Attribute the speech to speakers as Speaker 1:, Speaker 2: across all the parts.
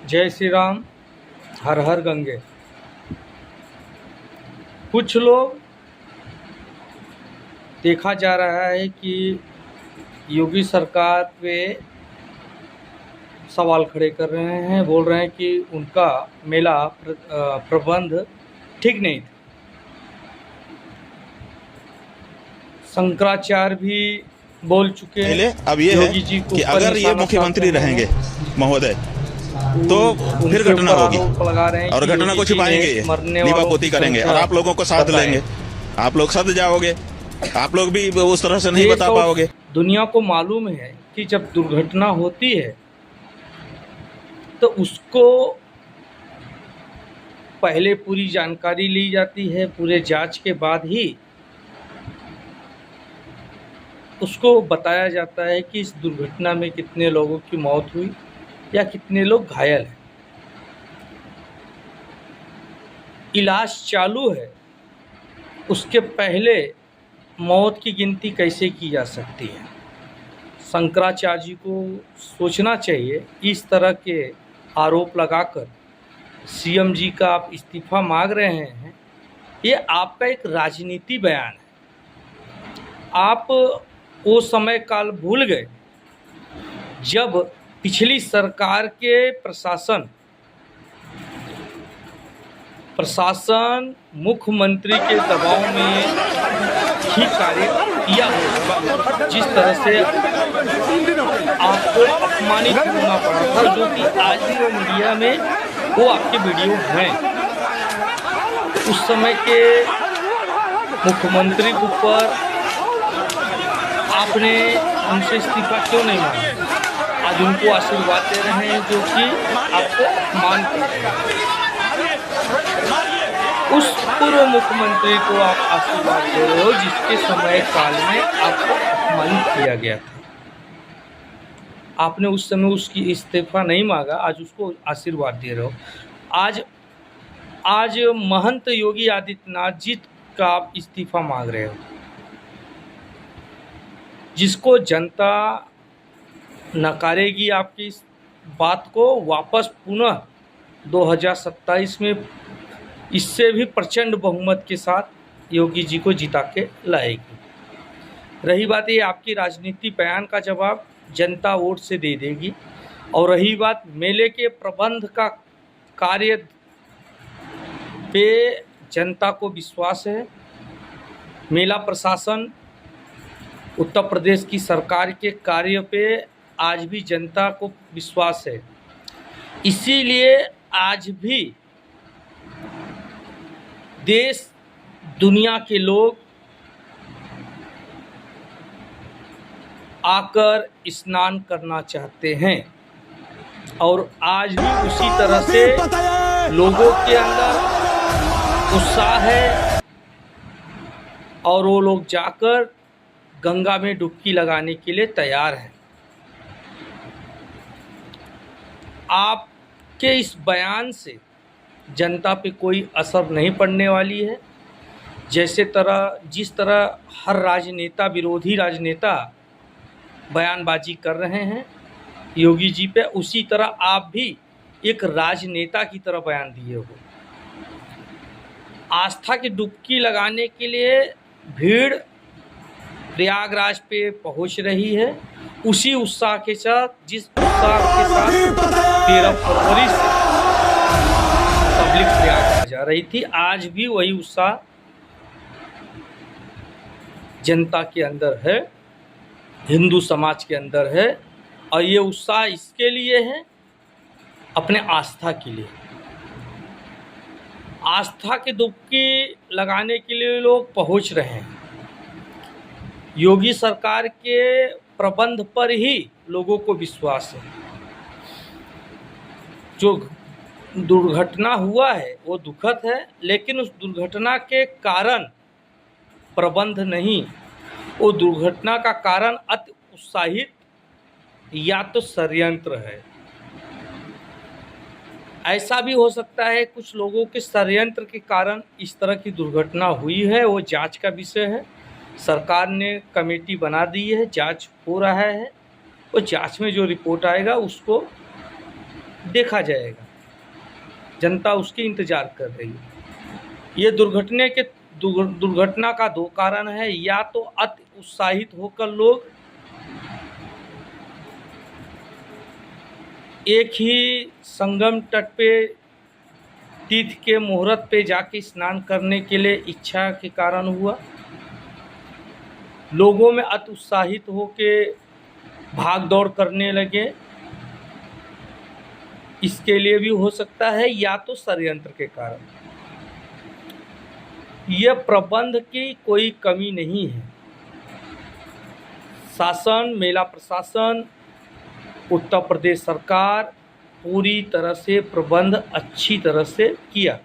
Speaker 1: जय श्री राम। हर हर गंगे। कुछ लोग देखा जा रहा है कि योगी सरकार पे सवाल खड़े कर रहे हैं, बोल रहे हैं कि उनका मेला प्रबंध ठीक नहीं था। शंकराचार्य भी बोल चुके हैं
Speaker 2: अब ये
Speaker 1: योगी
Speaker 2: है
Speaker 1: जी को
Speaker 2: कि अगर ये मुख्यमंत्री रहेंगे महोदय तो फिर घटना होगी और घटना को छिपाएंगे, ये लीपापोती करेंगे और आप लोगों को साथ लेंगे। आप लोग सद जाओगे, आप लोग भी उस तरह से नहीं बता पाओगे।
Speaker 1: दुनिया को मालूम है कि जब दुर्घटना होती है तो उसको पहले पूरी जानकारी ली जाती है, पूरे जांच के बाद ही उसको बताया जाता है कि इस दुर्घटना में कितने लोगों की मौत हुई या कितने लोग घायल हैं। इलाज चालू है, उसके पहले मौत की गिनती कैसे की जा सकती है? शंकराचार्य जी को सोचना चाहिए। इस तरह के आरोप लगाकर सीएम जी का आप इस्तीफा मांग रहे हैं, ये आपका एक राजनीति बयान है। आप वो समय काल भूल गए जब पिछली सरकार के प्रशासन मुख्यमंत्री के दबाव में ही कार्य किया होगा। जिस तरह से आपको अपमानित होना पड़ा था, जो कि आज भी वो मीडिया में वो आपके वीडियो हैं। उस समय के मुख्यमंत्री के ऊपर आपने उनसे इस्तीफा क्यों नहीं मांगा? आज उनको आशीर्वाद दे रहे हैं जो कि आपको अपमान कर रहे हैं। उस पूर्व मुख्यमंत्री को आप आशीर्वाद दे रहे हो जिसके समय काल में आपको अपमानित किया गया था। आपने उस समय उसकी इस्तीफा नहीं मांगा, आज उसको आशीर्वाद दे रहे हो। आज महंत योगी आदित्यनाथ जी का आप इस्तीफा मांग रहे हो, जिसको जनता नकारेगी। आपकी इस बात को वापस पुनः 2027 में इससे भी प्रचंड बहुमत के साथ योगी जी को जिता के लाएगी। रही बात ये आपकी राजनीति बयान का जवाब जनता वोट से दे देगी। और रही बात मेले के प्रबंध का कार्य पे जनता को विश्वास है। मेला प्रशासन उत्तर प्रदेश की सरकार के कार्य पे आज भी जनता को विश्वास है। इसीलिए आज भी देश दुनिया के लोग आकर स्नान करना चाहते हैं और आज भी उसी तरह से लोगों के अंदर उत्साह है और वो लोग जाकर गंगा में डुबकी लगाने के लिए तैयार हैं। आपके इस बयान से जनता पे कोई असर नहीं पड़ने वाली है। जिस तरह हर राजनेता, विरोधी राजनेता बयानबाजी कर रहे हैं योगी जी पे, उसी तरह आप भी एक राजनेता की तरह बयान दिए हो। आस्था की डुबकी लगाने के लिए भीड़ प्रयागराज पे पहुंच रही है। उसी उत्साह के साथ, जिस उत्साह के साथ 13 फरवरी से पब्लिक प्रयागराज जा रही थी, आज भी वही उत्साह जनता के अंदर है, हिंदू समाज के अंदर है। और ये उत्साह इसके लिए है, अपने आस्था के लिए। आस्था की डुबकी लगाने के लिए लोग पहुंच रहे हैं। योगी सरकार के प्रबंध पर ही लोगों को विश्वास है। जो दुर्घटना हुआ है वो दुखद है, लेकिन उस दुर्घटना के कारण प्रबंध नहीं, वो दुर्घटना का कारण अति उत्साहित या तो षड्यंत्र है। ऐसा भी हो सकता है कुछ लोगों के षड्यंत्र के कारण इस तरह की दुर्घटना हुई है, वो जांच का विषय है। सरकार ने कमेटी बना दी है, जांच हो रहा है। वो जांच में जो रिपोर्ट आएगा उसको देखा जाएगा। जनता उसकी इंतज़ार कर रही है। ये दुर्घटना का दो कारण है, या तो अति उत्साहित होकर लोग एक ही संगम तट पे तीर्थ के मुहूर्त पे जाके स्नान करने के लिए इच्छा के कारण हुआ, लोगों में अति उत्साहित होके भाग दौड़ करने लगे, इसके लिए भी हो सकता है, या तो षड्यंत्र के कारण। यह प्रबंध की कोई कमी नहीं है। शासन, मेला प्रशासन, उत्तर प्रदेश सरकार पूरी तरह से प्रबंध अच्छी तरह से किया।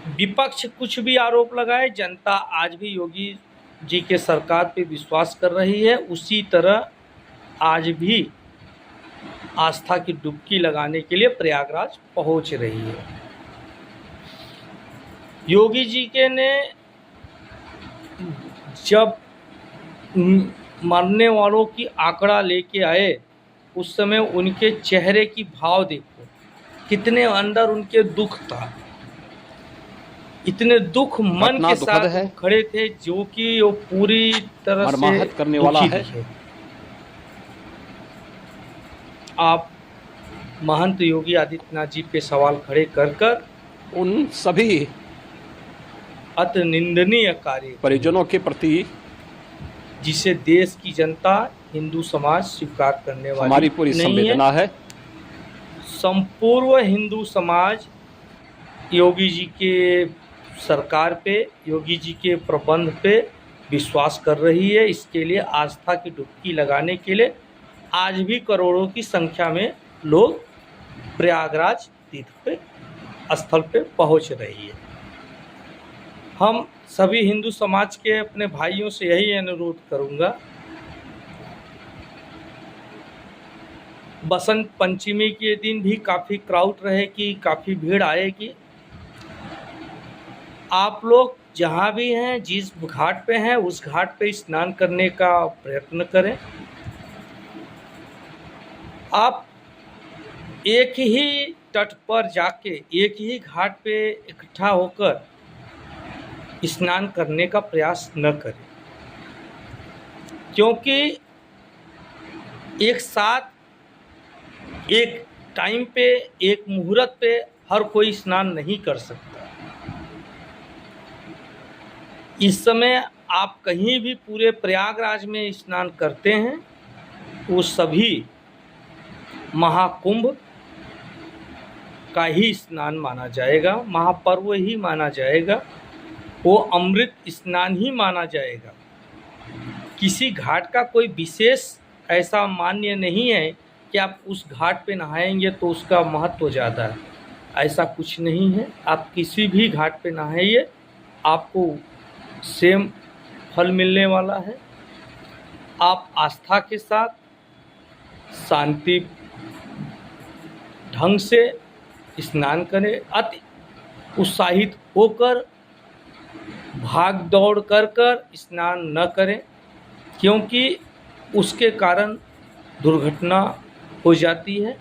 Speaker 1: विपक्ष कुछ भी आरोप लगाए, जनता आज भी योगी जी के सरकार पे विश्वास कर रही है। उसी तरह आज भी आस्था की डुबकी लगाने के लिए प्रयागराज पहुंच रही है। योगी जी के ने जब मरने वालों की आंकड़ा लेके आए, उस समय उनके चेहरे की भाव देखो, कितने अंदर उनके दुख था, इतने दुख मन के साथ खड़े थे, जो कि वो पूरी तरह से
Speaker 3: करने वाला है।
Speaker 1: आप महंत योगी आदित्यनाथ जी पे सवाल खड़े कर
Speaker 3: उन सभी
Speaker 1: अति निंदनीय कार्य
Speaker 3: परिजनों के प्रति,
Speaker 1: जिसे देश की जनता, हिंदू समाज स्वीकार करने वाली
Speaker 3: हमारी पूरी संवेदना है।
Speaker 1: संपूर्ण हिंदू समाज योगी जी के सरकार पे, योगी जी के प्रबंध पे विश्वास कर रही है। इसके लिए आस्था की डुबकी लगाने के लिए आज भी करोड़ों की संख्या में लोग प्रयागराज तीर्थ पे स्थल पे पहुंच रही है। हम सभी हिंदू समाज के अपने भाइयों से यही अनुरोध करूंगा, बसंत पंचमी के दिन भी काफ़ी क्राउड रहेगी, काफ़ी भीड़ आएगी। आप लोग जहाँ भी हैं, जिस घाट पे हैं, उस घाट पे स्नान करने का प्रयत्न करें। आप एक ही तट पर जाके, एक ही घाट पे इकट्ठा होकर स्नान करने का प्रयास न करें, क्योंकि एक साथ एक टाइम पे, एक मुहूर्त पे हर कोई स्नान नहीं कर सकता। इस समय आप कहीं भी पूरे प्रयागराज में स्नान करते हैं, वो सभी महाकुंभ का ही स्नान माना जाएगा, महापर्व ही माना जाएगा, वो अमृत स्नान ही माना जाएगा। किसी घाट का कोई विशेष ऐसा मान्य नहीं है कि आप उस घाट पे नहाएंगे तो उसका महत्व ज़्यादा है, ऐसा कुछ नहीं है। आप किसी भी घाट पे नहाइए, आपको सेम फल मिलने वाला है। आप आस्था के साथ, शांति ढंग से स्नान करें, अति उत्साहित होकर भाग दौड़ कर स्नान न करें, क्योंकि उसके कारण दुर्घटना हो जाती है।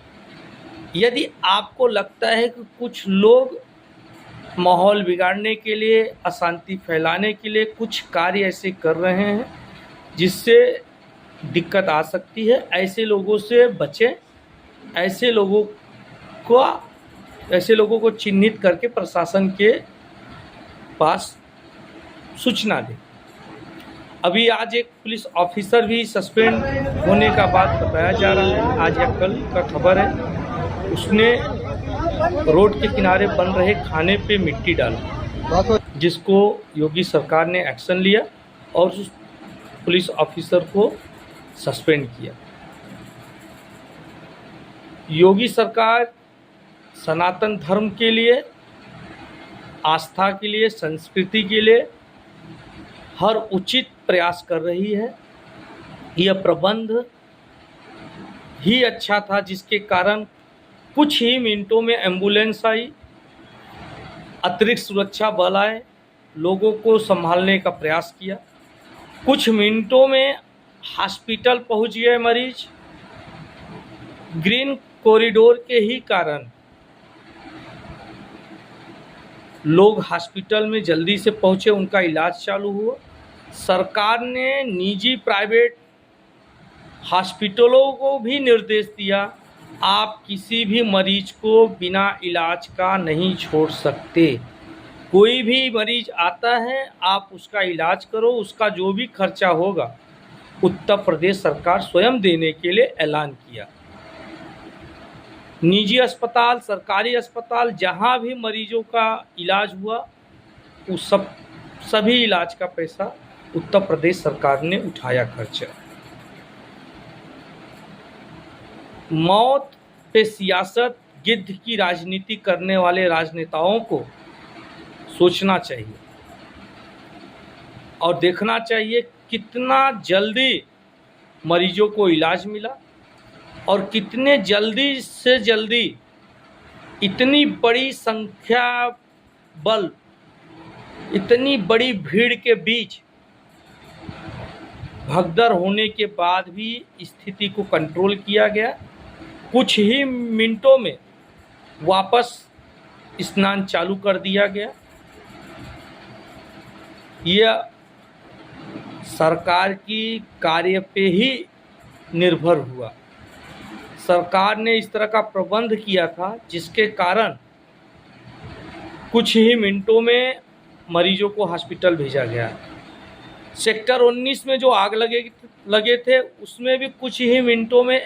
Speaker 1: यदि आपको लगता है कि कुछ लोग माहौल बिगाड़ने के लिए, अशांति फैलाने के लिए कुछ कार्य ऐसे कर रहे हैं जिससे दिक्कत आ सकती है, ऐसे लोगों से बचें। ऐसे लोगों को चिन्हित करके प्रशासन के पास सूचना दें। अभी आज एक पुलिस ऑफिसर भी सस्पेंड होने का बात बताया जा रहा है, आज या कल का खबर है। उसने रोड के किनारे बन रहे खाने पे मिट्टी डाला, जिसको योगी सरकार ने एक्शन लिया और उस पुलिस ऑफिसर को सस्पेंड किया। योगी सरकार सनातन धर्म के लिए, आस्था के लिए, संस्कृति के लिए हर उचित प्रयास कर रही है। यह प्रबंध ही अच्छा था, जिसके कारण कुछ ही मिनटों में एम्बुलेंस आई, अतिरिक्त सुरक्षा बल आए, लोगों को संभालने का प्रयास किया। कुछ मिनटों में हॉस्पिटल पहुंच गए मरीज, ग्रीन कॉरिडोर के ही कारण लोग हॉस्पिटल में जल्दी से पहुंचे, उनका इलाज चालू हुआ। सरकार ने निजी प्राइवेट हॉस्पिटलों को भी निर्देश दिया, आप किसी भी मरीज को बिना इलाज का नहीं छोड़ सकते। कोई भी मरीज आता है, आप उसका इलाज करो, उसका जो भी खर्चा होगा उत्तर प्रदेश सरकार स्वयं देने के लिए ऐलान किया। निजी अस्पताल, सरकारी अस्पताल, जहां भी मरीजों का इलाज हुआ उस सभी इलाज का पैसा उत्तर प्रदेश सरकार ने उठाया खर्चा। मौत पे सियासत, गिद्ध की राजनीति करने वाले राजनेताओं को सोचना चाहिए और देखना चाहिए कितना जल्दी मरीजों को इलाज मिला और कितने जल्दी से जल्दी इतनी बड़ी संख्या बल, इतनी बड़ी भीड़ के बीच भगदड़ होने के बाद भी स्थिति को कंट्रोल किया गया। कुछ ही मिनटों में वापस स्नान चालू कर दिया गया। यह सरकार की कार्य पे ही निर्भर हुआ। सरकार ने इस तरह का प्रबंध किया था जिसके कारण कुछ ही मिनटों में मरीजों को हॉस्पिटल भेजा गया। सेक्टर 19 में जो आग लगे थे उसमें भी कुछ ही मिनटों में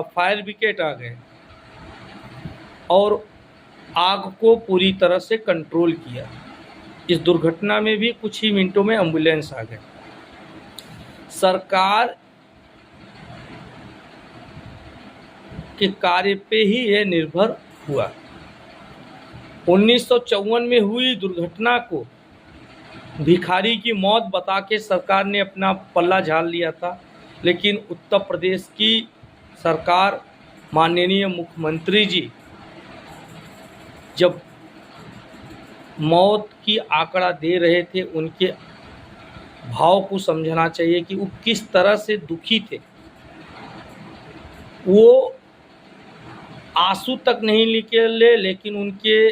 Speaker 1: फायर ब्रिगेड आ गए और आग को पूरी तरह से कंट्रोल किया। इस दुर्घटना में भी कुछ ही मिनटों में एम्बुलेंस आ गए। सरकार के कार्य पे ही यह निर्भर हुआ। 1954 में हुई दुर्घटना को भिखारी की मौत बता के सरकार ने अपना पल्ला झाड़ लिया था, लेकिन उत्तर प्रदेश की सरकार, माननीय मुख्यमंत्री जी जब मौत की आंकड़ा दे रहे थे उनके भाव को समझना चाहिए कि वो किस तरह से दुखी थे। वो आंसू तक नहीं निकले, लेकिन उनके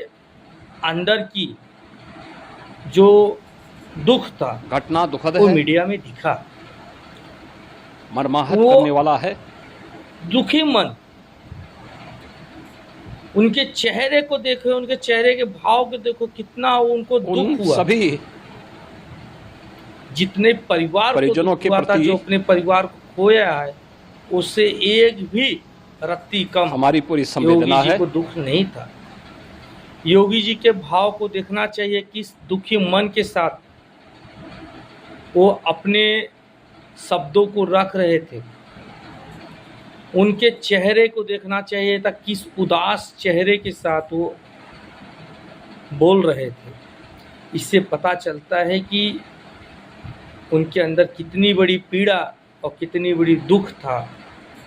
Speaker 1: अंदर की जो दुख था,
Speaker 3: घटना दुखद
Speaker 1: वो
Speaker 3: है,
Speaker 1: मीडिया में दिखा,
Speaker 3: मर्माहत
Speaker 1: वो
Speaker 3: करने वाला है।
Speaker 1: दुखी मन, उनके चेहरे को देखो, उनके चेहरे के भाव को देखो, कितना उनको दुख हुआ।
Speaker 3: सभी
Speaker 1: जितने परिजनों
Speaker 3: के
Speaker 1: हुआ था,
Speaker 3: प्रति
Speaker 1: जो अपने परिवार को खोया है, उससे एक भी रत्ती कम
Speaker 3: हमारी पूरी संवेदना
Speaker 1: योगी जी
Speaker 3: है।
Speaker 1: को दुख नहीं था। योगी जी के भाव को देखना चाहिए, किस दुखी मन के साथ वो अपने शब्दों को रख रहे थे। उनके चेहरे को देखना चाहिए था, किस उदास चेहरे के साथ वो बोल रहे थे। इससे पता चलता है कि उनके अंदर कितनी बड़ी पीड़ा और कितनी बड़ी दुख था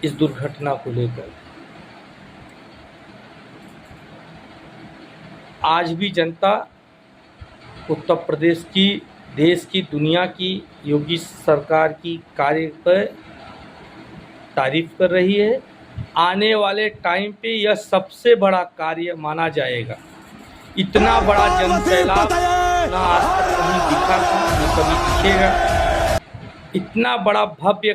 Speaker 1: इस दुर्घटना को लेकर। आज भी जनता उत्तर प्रदेश की, देश की, दुनिया की योगी सरकार की कार्य पर तारीफ कर रही है। आने वाले टाइम पे यह सबसे बड़ा कार्य माना जाएगा। इतना बड़ा जन सैलाब ना आज तक कहीं दिखा था, न कभी दिखेगा। इतना बड़ा भव्य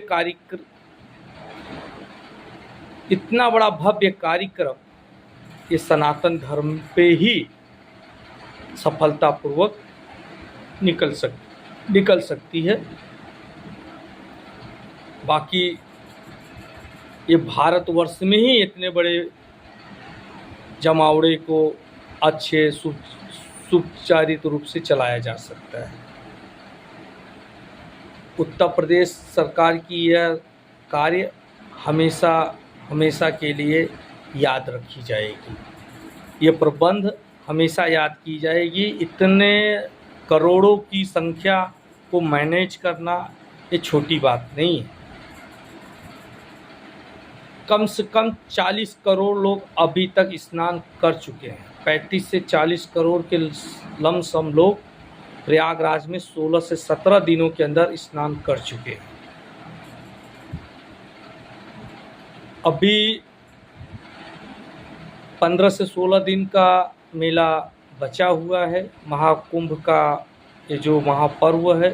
Speaker 1: कार्यक्रम ये सनातन धर्म पे ही सफलतापूर्वक निकल सकती है। बाकी ये भारतवर्ष में ही इतने बड़े जमावड़े को अच्छे सुचारित रूप से चलाया जा सकता है। उत्तर प्रदेश सरकार की यह कार्य हमेशा के लिए याद रखी जाएगी। ये प्रबंध हमेशा याद की जाएगी। इतने करोड़ों की संख्या को मैनेज करना ये छोटी बात नहीं है। कम से कम 40 करोड़ लोग अभी तक स्नान कर चुके हैं। 35 से 40 करोड़ के लमसम लोग प्रयागराज में 16 से 17 दिनों के अंदर स्नान कर चुके हैं। अभी 15 से 16 दिन का मेला बचा हुआ है। महाकुंभ का ये जो महापर्व है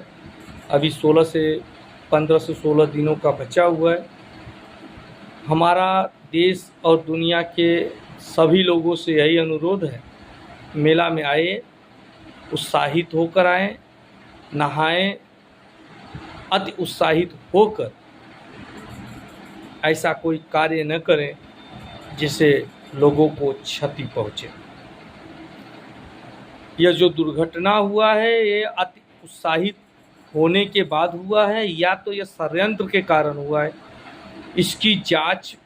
Speaker 1: अभी 15 से 16 दिनों का बचा हुआ है। हमारा देश और दुनिया के सभी लोगों से यही अनुरोध है, मेला में आए, उत्साहित होकर आएँ, नहाएं, अति उत्साहित होकर ऐसा कोई कार्य न करें जिससे लोगों को क्षति पहुँचे। यह जो दुर्घटना हुआ है ये अति उत्साहित होने के बाद हुआ है या तो यह षड्यंत्र के कारण हुआ है। इसकी जांच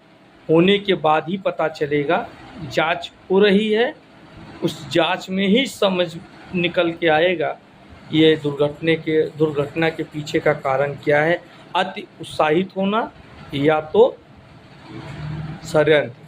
Speaker 1: होने के बाद ही पता चलेगा। जांच हो रही है, उस जांच में ही समझ निकल के आएगा ये दुर्घटना के पीछे का कारण क्या है, अति उत्साहित होना या तो षड्यंत्र।